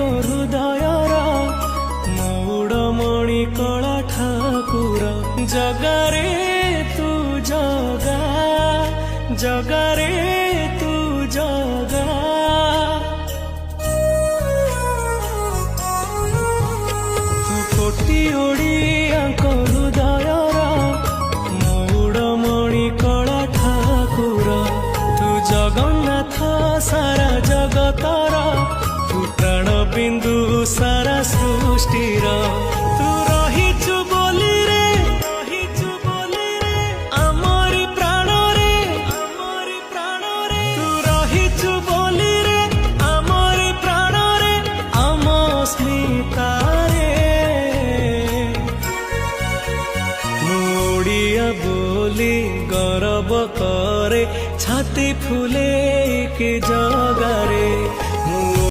हृदयर मौड़मणि कला ठाकुर जगारे तू जगा जगारे तू जगा तू कोटि ओडिया हृदयर मौड़मणि कला ठाकुर तू जगन्नाथ सारा जगतर तू प्राण बिंदु सारा सृष्टिर तू रहिचु बोली रे आमरी प्राण रे तू रहिचु बोली रे आमरी प्राण रे आम स्मिता रे ओडिया बोली गौरव करे छाती फुले के जा